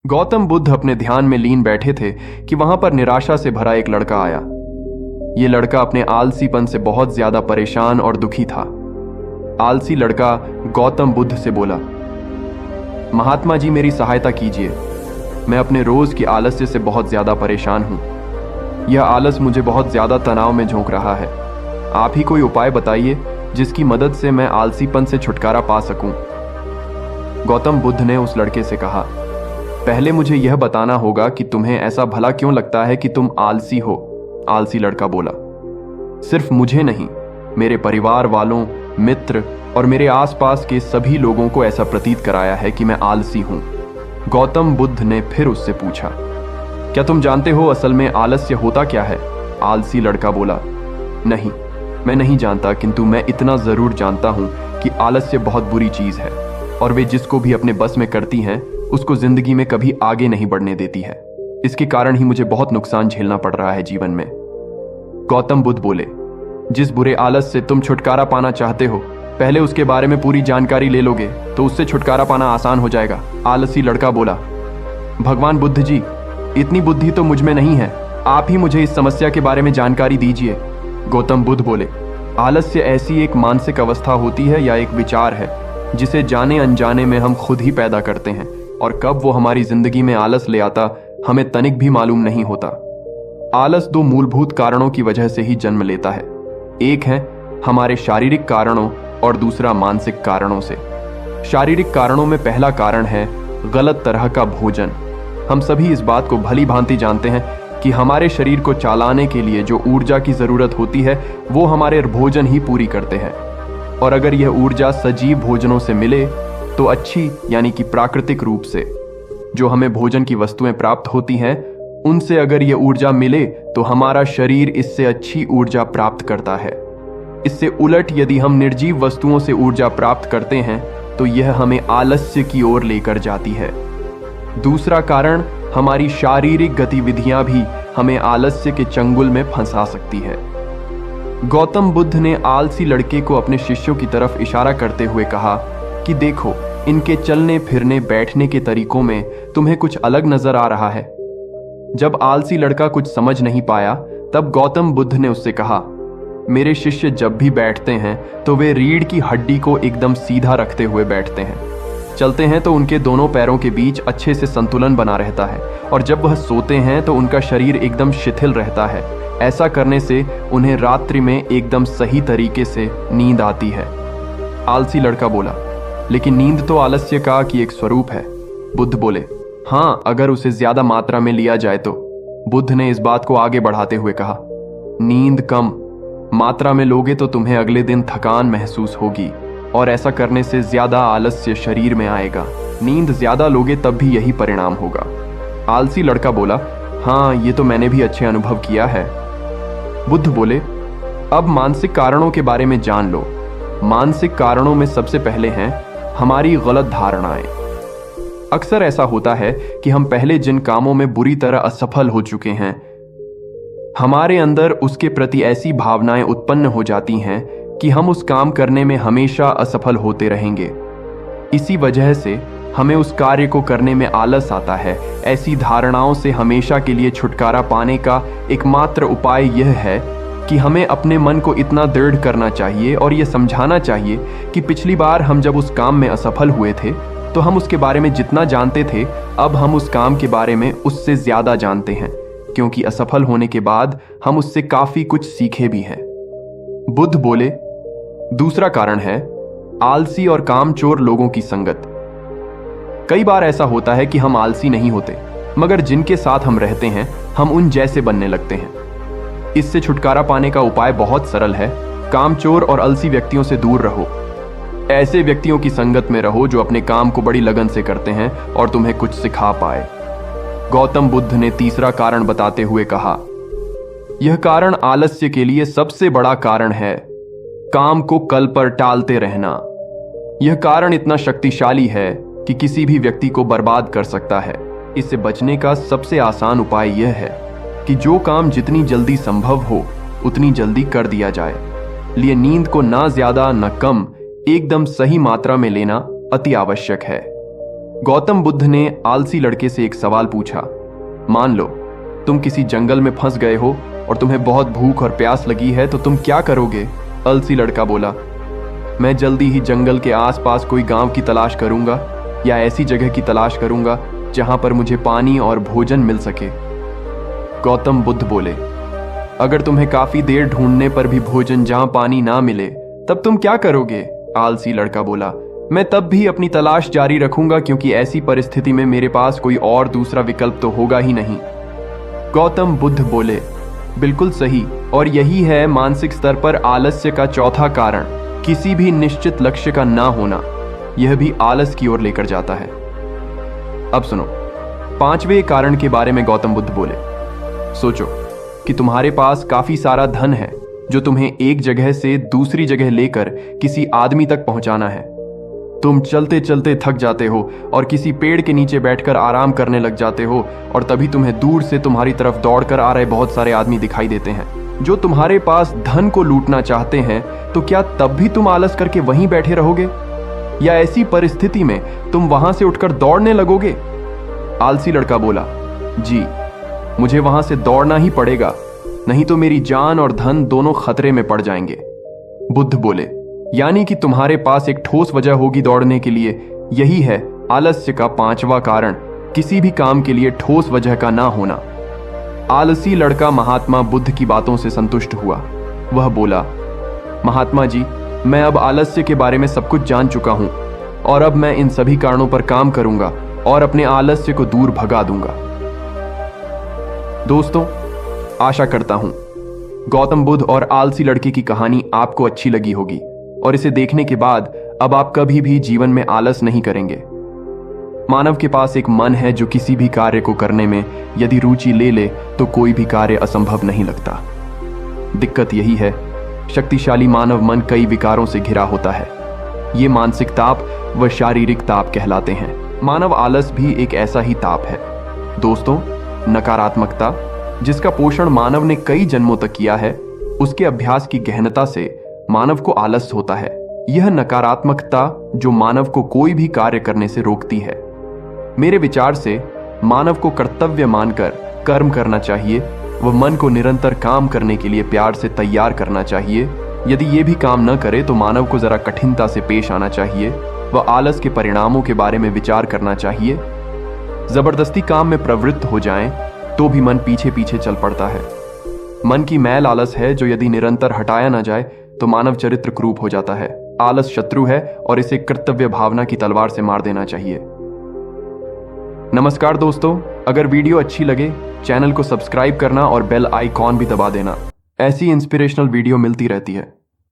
गौतम बुद्ध अपने ध्यान में लीन बैठे थे कि वहां पर निराशा से भरा एक लड़का आया। ये लड़का अपने आलसीपन से बहुत ज्यादा परेशान और दुखी था। आलसी लड़का गौतम बुद्ध से बोला, महात्मा जी मेरी सहायता कीजिए, मैं अपने रोज की आलस्य से बहुत ज्यादा परेशान हूं। यह आलस मुझे बहुत ज्यादा तनाव में झोंक रहा है। आप ही कोई उपाय बताइए जिसकी मदद से मैं आलसीपन से छुटकारा पा सकूं। गौतम बुद्ध ने उस लड़के से कहा, पहले मुझे यह बताना होगा कि तुम्हें ऐसा भला क्यों लगता है कि तुम आलसी हो। आलसी लड़का बोला, सिर्फ मुझे नहीं, मेरे परिवार वालों, मित्र और मेरे आसपास के सभी लोगों को ऐसा प्रतीत कराया है कि मैं आलसी हूं। गौतम बुद्ध ने फिर उससे पूछा, क्या तुम जानते हो असल में आलस्य होता क्या है? आलसी लड़का बोला, नहीं, मैं नहीं जानता, किंतु मैं इतना जरूर जानता हूं कि आलस्य बहुत बुरी चीज है और वे जिसको भी अपने बस में करती हैं उसको जिंदगी में कभी आगे नहीं बढ़ने देती है। इसके कारण ही मुझे बहुत नुकसान झेलना पड़ रहा है जीवन में। गौतम बुद्ध बोले, जिस बुरे आलस से तुम छुटकारा पाना चाहते हो, पहले उसके बारे में पूरी जानकारी ले लोगे तो उससे छुटकारा पाना आसान हो जाएगा। आलसी लड़का बोला, भगवान बुद्ध जी, इतनी बुद्धि तो मुझ में नहीं है, आप ही मुझे इस समस्या के बारे में जानकारी दीजिए। गौतम बुद्ध बोले, आलस्य ऐसी एक मानसिक अवस्था होती है या एक विचार है जिसे जाने अनजाने में हम खुद ही पैदा करते हैं, और कब वो हमारी जिंदगी में आलस ले आता हमें तनिक भी मालूम नहीं होता। आलस दो मूलभूत कारणों की वजह से ही जन्म लेता है। एक है हमारे शारीरिक कारणों और दूसरा मानसिक कारणों से। शारीरिक कारणों में पहला कारण है गलत तरह का भोजन। हम सभी इस बात को भली भांति जानते हैं कि हमारे शरीर को चलाने के लिए जो ऊर्जा की जरूरत होती है वो हमारे भोजन ही पूरी करते हैं, और अगर यह ऊर्जा सजीव भोजनों से मिले तो अच्छी यानी कि प्राकृतिक रूप से जो हमें भोजन की वस्तुएं प्राप्त होती हैं उनसे अगर यह ऊर्जा मिले तो हमारा शरीर इससे अच्छी ऊर्जा प्राप्त करता है। इससे उलट यदि हम निर्जीव वस्तुओं से ऊर्जा प्राप्त करते हैं तो यह हमें आलस्य की ओर लेकर जाती है। दूसरा कारण, हमारी शारीरिक गतिविधियां भी हमें आलस्य के चंगुल में फंसा सकती है। गौतम बुद्ध ने आलसी लड़के को अपने शिष्यों की तरफ इशारा करते हुए कहा कि देखो, इनके चलने फिरने बैठने के तरीकों में तुम्हें कुछ अलग नजर आ रहा है। जब आलसी लड़का कुछ समझ नहीं पाया तब गौतम बुद्ध ने उससे कहा, मेरे शिष्य जब भी बैठते हैं तो वे रीढ़ की हड्डी को एकदम सीधा रखते हुए बैठते हैं। चलते हैं तो उनके दोनों पैरों के बीच अच्छे से संतुलन बना रहता है, और जब वह सोते हैं तो उनका शरीर एकदम शिथिल रहता है। ऐसा करने से उन्हें रात्रि में एकदम सही तरीके से नींद आती है। आलसी लड़का बोला, लेकिन नींद तो आलस्य का की एक स्वरूप है। बुद्ध बोले, हाँ, अगर उसे ज्यादा मात्रा में लिया जाए तो। बुद्ध ने इस बात को आगे बढ़ाते हुए कहा, नींद कम मात्रा में लोगे तो तुम्हें अगले दिन थकान महसूस होगी, और ऐसा करने से ज्यादा आलस्य शरीर में आएगा। नींद ज्यादा लोगे तब भी यही परिणाम होगा। आलसी लड़का बोला, हाँ, ये तो मैंने भी अच्छे अनुभव किया है। बुद्ध बोले, अब मानसिक कारणों के बारे में जान लो। मानसिक कारणों में सबसे पहले हैं हमारी गलत धारणाएं। अक्सर ऐसा होता है कि हम पहले जिन कामों में बुरी तरह असफल हो चुके हैं, हमारे अंदर उसके प्रति ऐसी भावनाएं उत्पन्न हो जाती हैं कि हम उस काम करने में हमेशा असफल होते रहेंगे। इसी वजह से हमें उस कार्य को करने में आलस आता है। ऐसी धारणाओं से हमेशा के लिए छुटकारा पाने का एकमात्र उपाय यह है कि हमें अपने मन को इतना दृढ़ करना चाहिए और यह समझाना चाहिए कि पिछली बार हम जब उस काम में असफल हुए थे तो हम उसके बारे में जितना जानते थे, अब हम उस काम के बारे में उससे ज्यादा जानते हैं, क्योंकि असफल होने के बाद हम उससे काफी कुछ सीखे भी हैं। बुद्ध बोले, दूसरा कारण है आलसी और कामचोर लोगों की संगत। कई बार ऐसा होता है कि हम आलसी नहीं होते, मगर जिनके साथ हम रहते हैं हम उन जैसे बनने लगते हैं। इससे छुटकारा पाने का उपाय बहुत सरल है। कामचोर और आलसी व्यक्तियों से दूर रहो। ऐसे व्यक्तियों की संगत में रहो जो अपने काम को बड़ी लगन से करते हैं और तुम्हें कुछ सिखा पाए। गौतम बुद्ध ने तीसरा कारण बताते हुए कहा, यह कारण आलस्य के लिए सबसे बड़ा कारण है, काम को कल पर टालते रहना। यह कारण इतना शक्तिशाली है कि किसी भी व्यक्ति को बर्बाद कर सकता है। इससे बचने का सबसे आसान उपाय यह है कि जो काम जितनी जल्दी संभव हो उतनी जल्दी कर दिया जाए। लिए नींद को ना ज्यादा न कम, एकदम सही मात्रा में लेना अति आवश्यक है। गौतम बुद्ध ने आलसी लड़के से एक सवाल पूछा। मान लो तुम किसी जंगल में फंस गए हो और तुम्हें बहुत भूख और प्यास लगी है, तो तुम क्या करोगे? आलसी लड़का बोला, मैं जल्दी ही जंगल के आसपास कोई गांव की तलाश करूंगा या ऐसी जगह की तलाश करूंगा जहां पर मुझे पानी और भोजन मिल सके। गौतम बुद्ध बोले, अगर तुम्हें काफी देर ढूंढने पर भी भोजन जहां पानी ना मिले तब तुम क्या करोगे? आलसी लड़का बोला, मैं तब भी अपनी तलाश जारी रखूंगा, क्योंकि ऐसी परिस्थिति में मेरे पास कोई और दूसरा विकल्प तो होगा ही नहीं। गौतम बुद्ध बोले, बिल्कुल सही, और यही है मानसिक स्तर पर आलस्य का चौथा कारण, किसी भी निश्चित लक्ष्य का ना होना। यह भी आलस की ओर लेकर जाता है। अब सुनो, पांचवें कारण के बारे में गौतम बुद्ध बोले, सोचो कि तुम्हारे पास काफी सारा धन है जो तुम्हें एक जगह से दूसरी जगह लेकर किसी आदमी तक पहुंचाना है। तुम चलते चलते थक जाते हो और किसी पेड़ के नीचे बैठकर आराम करने लग जाते हो, और तभी तुम्हें दूर से तुम्हारी तरफ दौड़कर आ रहे बहुत सारे आदमी दिखाई देते हैं जो तुम्हारे पास धन को लूटना चाहते हैं। तो क्या तब भी तुम आलस करके वहीं बैठे रहोगे, या ऐसी परिस्थिति में तुम वहां से उठकर दौड़ने लगोगे? आलसी लड़का बोला, जी, मुझे वहां से दौड़ना ही पड़ेगा, नहीं तो मेरी जान और धन दोनों खतरे में पड़ जाएंगे। बुद्ध बोले, यानी कि तुम्हारे पास एक ठोस वजह होगी दौड़ने के लिए। यही है आलस्य का पांचवा कारण, किसी भी काम के लिए ठोस वजह का ना होना। आलसी लड़का महात्मा बुद्ध की बातों से संतुष्ट हुआ। वह बोला, महात्मा जी, मैं अब आलस्य के बारे में सब कुछ जान चुका हूं, और अब मैं इन सभी कारणों पर काम करूंगा और अपने आलस्य को दूर भगा दूंगा। दोस्तों, आशा करता हूं गौतम बुद्ध और आलसी लड़के की कहानी आपको अच्छी लगी होगी, और इसे देखने के बाद अब आप कभी भी जीवन में आलस नहीं करेंगे। मानव के पास एक मन है जो किसी भी कार्य को करने में यदि रुचि ले ले तो कोई भी कार्य असंभव नहीं लगता। दिक्कत यही है, शक्तिशाली मानव मन कई विकारों से घिरा होता है। ये मानसिक ताप व शारीरिक ताप कहलाते हैं। मानव आलस भी एक ऐसा ही ताप है। दोस्तों, नकारात्मकता, जिसका पोषण मानव ने कई जन्मों तक किया है, उसके अभ्यास की गहनता से मानव को आलस होता है। यह नकारात्मकता जो मानव को कोई भी कार्य करने से रोकती है। मेरे विचार से मानव को कर्तव्य मानकर कर्म करना चाहिए, वह मन को निरंतर काम करने के लिए प्यार से तैयार करना चाहिए। यदि ये भी काम न करे तो मानव को जरा कठिनता से पेश आना चाहिए, वह आलस के परिणामों के बारे में विचार करना चाहिए। जबरदस्ती काम में प्रवृत्त हो जाएं तो भी मन पीछे पीछे चल पड़ता है। मन की मैल आलस है जो यदि निरंतर हटाया ना जाए तो मानव चरित्र क्रूप हो जाता है। आलस शत्रु है और इसे कर्तव्य भावना की तलवार से मार देना चाहिए। नमस्कार दोस्तों, अगर वीडियो अच्छी लगे चैनल को सब्सक्राइब करना और बेल आइकॉन भी दबा देना। ऐसी इंस्पिरेशनल वीडियो मिलती रहती है।